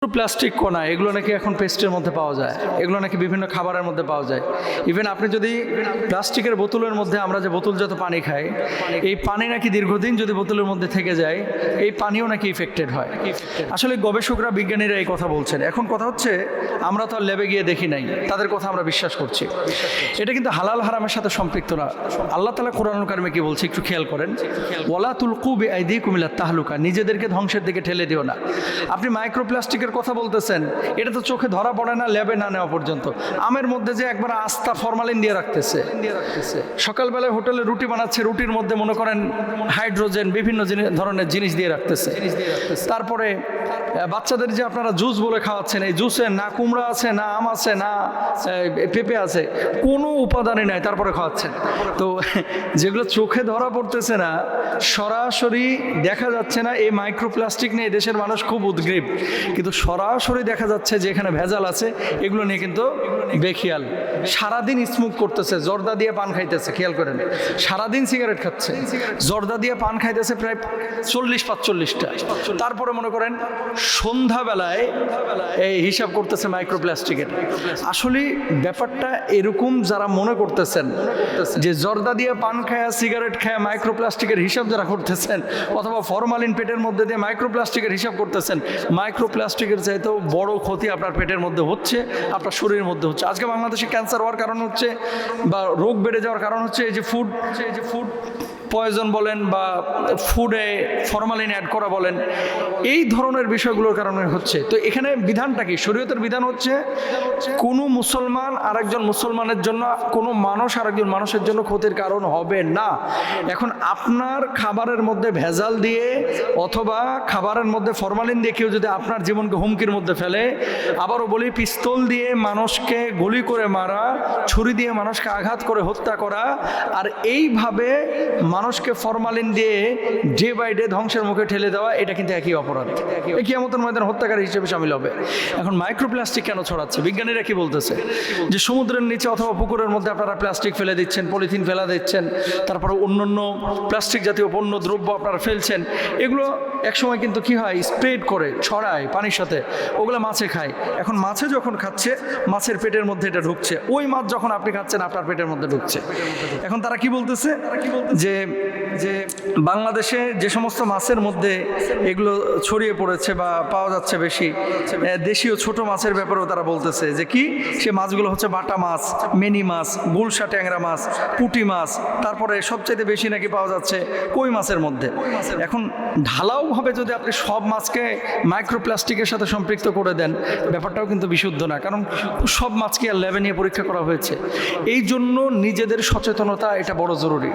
Plastic কোনা এগুলো নাকি এখন পেস্টের মধ্যে পাওয়া যায়, এগুলো নাকি বিভিন্ন খাবারের মধ্যে পাওয়া যায়। ইভেন আপনি যদি প্লাস্টিকের বোতলের মধ্যে আমরা যে বোতলজাত পানি খাই, এই পানি নাকি দীর্ঘদিন যদি বোতলের মধ্যে থেকে যায়, এই পানিও নাকি ইফেক্টেড হয়। আসলে গবেষকরা, বিজ্ঞানীরা এই কথা বলছেন। এখন কথা হচ্ছে, আমরা তো আর ল্যাবে গিয়ে দেখি নাই, তাদের কথা আমরা বিশ্বাস করছি। এটা কিন্তু হালাল হারামের সাথে সম্পৃক্ত না। আল্লাহ তাআলা কোরআনুল কারিমে কি বলছে একটু খেয়াল করেন, ওয়ালা তুলকু বিআইদিকুম ইলা তাহলুকা, নিজেদেরকে ধ্বংসের দিকে ঠেলে দিও না। আপনি মাইক্রোপ্লাস্টিকের কথা বলতেছেন, এটা তো চোখে ধরা পড়ে না ল্যাবে না নেওয়া পর্যন্ত। আমের মধ্যে যে একবার আস্থা ফরমালিন দিয়ে রাখতেছে, সকালবেলায় হোটেলে রুটি বানাচ্ছে, রুটির মধ্যে মনে করেন হাইড্রোজেন বিভিন্ন ধরনের জিনিস দিয়ে রাখতেছে। তারপরে বাচ্চাদের যে আপনারা জুস বলে খাওয়াচ্ছেন, এই জুসে না কুমড়া আছে, না আম আছে, না পেঁপে আছে, কোনো উপাদানই নাই, তারপরে খাওয়াচ্ছেন। তো যেগুলো চোখে ধরা পড়তেছে না, সরাসরি দেখা যাচ্ছে না, এই মাইক্রোপ্লাস্টিক নিয়ে দেশের মানুষ খুব উদ্গ্রীব, কিন্তু সরাসরি দেখা যাচ্ছে যে এখানে ভেজাল আছে, এগুলো নিয়ে কিন্তু বেখিয়াল। সারাদিন স্মোক করতেছে, জর্দা দিয়ে পান খাইতেছে, খেয়াল করেন, সারাদিন সিগারেট খাচ্ছে, জর্দা দিয়ে পান খাইতেছে প্রায় 40-45টা। তারপরে মনে করেন সন্ধ্যাবেলায় এই হিসাব করতেছে মাইক্রোপ্লাস্টিকের। আসলে ব্যাপারটা এরকম, যারা মনে করতেছেন যে জর্দা দিয়ে পান খায়া, সিগারেট খায়া মাইক্রোপ্লাস্টিকের হিসাব যারা করতেছেন, অথবা ফরমালিন পেটের মধ্যে দিয়ে মাইক্রোপ্লাস্টিকের হিসাব করতেছেন, মাইক্রোপ্লাস্টিকের চাইতেও বড় ক্ষতি আপনার পেটের মধ্যে হচ্ছে, আপনার শরীরের মধ্যে হচ্ছে। আজকে বাংলাদেশে ক্যান্সার হওয়ার কারণ হচ্ছে, বা রোগ বেড়ে যাওয়ার কারণ হচ্ছে এই যে ফুড পয়জন বলেন, বা ফুডে ফরমালিন অ্যাড করা বলেন, এই ধরনের বিষয়গুলোর কারণে হচ্ছে। তো এখানে বিধানটা কি? শরীয়তের বিধান হচ্ছে, কোনো মুসলমান আরেকজন মুসলমানের জন্য, কোনো মানুষ আরেকজন মানুষের জন্য ক্ষতির কারণ হবে না। এখন আপনার খাবারের মধ্যে ভেজাল দিয়ে অথবা খাবারের মধ্যে ফরমালিন দিয়ে কেউ যদি আপনার জীবনকে হুমকির মধ্যে ফেলে, আবারও বলি, পিস্তল দিয়ে মানুষকে গুলি করে মারা, ছুরি দিয়ে মানুষকে আঘাত করে হত্যা করা, আর এইভাবে মানুষকে ফরমালিন দিয়ে ডে বাই ডে ধ্বংসের মুখে ঠেলে দেওয়া, এটা কিন্তু একই অপরাধ, কিয়ামতের ময়দানে হত্যাকারী হিসেবে শামিল হবে। এখন মাইক্রোপ্লাস্টিক কেন ছড়াচ্ছে? বিজ্ঞানীরা কি বলতেছে, যে সমুদ্রের নিচে অথবা পুকুরের মধ্যে আপনারা প্লাস্টিক ফেলে দিচ্ছেন, পলিথিন ফেলা দিচ্ছেন, তারপরে অন্যান্য প্লাস্টিক জাতীয় পণ্য দ্রব্য আপনারা ফেলছেন, এগুলো একসময় কিন্তু কি হয়, স্প্রেড করে ছড়ায় পানির সাথে, ওগুলো মাছে খায়। এখন মাছে যখন খাচ্ছে, মাছের পেটের মধ্যে এটা ঢুকছে, ওই মাছ যখন আপনি খাচ্ছেন আপনার পেটের মধ্যে ঢুকছে। এখন তারা কি বলতেছে, যে বাংলাদেশে যে সমস্ত মাছের মধ্যে এগুলো ছড়িয়ে পড়েছে বা পাওয়া যাচ্ছে বেশি, দেশীয় ছোট মাছের ব্যাপারেও তারা বলতেছে যে কি, সে মাছগুলো হচ্ছে বাটা মাছ, মেনি মাছ, গুলশা ট্যাংরা মাছ, পুঁটি মাছ, তারপরে সবচাইতে বেশি নাকি পাওয়া যাচ্ছে কই মাছের মধ্যে। এখন ঢালাওভাবে যদি আপনি সব মাছকে মাইক্রোপ্লাস্টিকের সাথে সম্পৃক্ত করে দেন, ব্যাপারটাও কিন্তু বিশুদ্ধ না, কারণ সব মাছকে আর ল্যাবে নিয়ে পরীক্ষা করা হয়েছে। এই জন্য নিজেদের সচেতনতা এটা বড় জরুরি।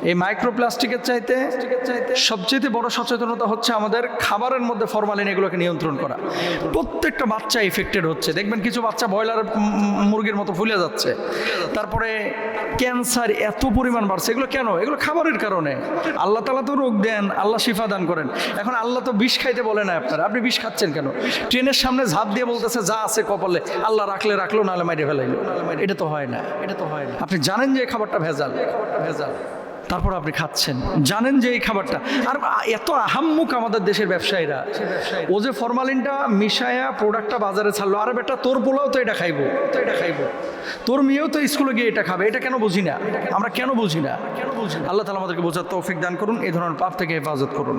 এই মাইক্রোপ্লাস্টিকের চাইতে সবচেয়ে বড় সচেতনতা হচ্ছে আমাদের খাবারের মধ্যে ফরমালিন এগুলোকে নিয়ন্ত্রণ করা। প্রত্যেকটা বাচ্চা এফেক্টেড হচ্ছে, দেখবেন কিছু বাচ্চা ব্রয়লার মুরগির মতো ফুলে যাচ্ছে, তারপরে ক্যান্সার এত পরিমাণ বাড়ছে। এগুলো কেন? এগুলো খাবারের কারণে। আল্লাহ তাআলা তো রোগ দেন, আল্লাহ শিফা দান করেন। এখন আল্লাহ তো বিষ খাইতে বলে না আপনারা, আপনি বিষ খাচ্ছেন কেন? ট্রেনের সামনে ঝাঁপ দিয়ে বলতেছে যা আছে কপালে, আল্লাহ রাখলে রাখলো, নাহলে মাইরে ফেলাইলো। এটা তো হয় না, এটা তো হয় না। আপনি জানেন যে এই খাবারটা ভেজাল, তারপর আপনি খাচ্ছেন, জানেন যে এই খাবারটা। আর এত আহাম্মুক আমাদের দেশের ব্যবসায়ীরা, ও যে ফরমালিনটা মিশায়া প্রোডাক্টটা বাজারে ছাড়লো, আরে বেটা তোর পোলাও তো এটা খাইবো, তোর মেয়েও তো স্কুলে গিয়ে এটা খাবে, এটা কেন বুঝি না আমরা? কেন বুঝি না? আল্লাহ তাআলা আমাদেরকে বোঝার তৌফিক দান করুন, এই ধরনের পাপ থেকে হেফাজত করুন।